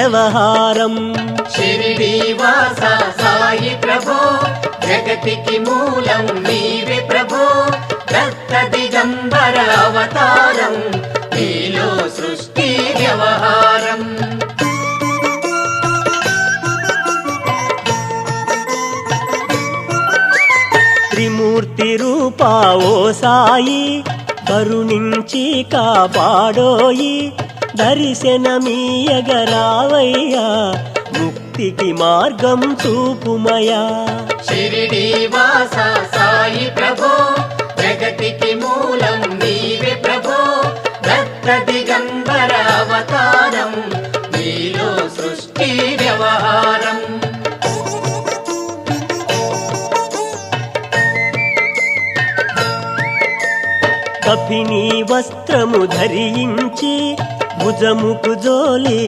వ్యవహారం. షిరిడీవాస సాయి ప్రభో జగతికి మూలం నీవే ప్రభో. దత్త దిగంబర అవతారం నీలో సృష్టి వ్యవహారం. త్రిమూర్తి రూపా ఓ సాయి కరుణించి కాపాడోయి. దర్శనమీయగరావయ్యా ముక్తికి మార్గం చూపుమయా. షిరిడీవాస సాయి ప్రభో జగతికి మూలం నీవే ప్రభో. దత్త దిగంబర అవతారం నీలో సృష్టి వ్యవహారం. కపిని వస్త్రము ధరించి భుజముకు జోలి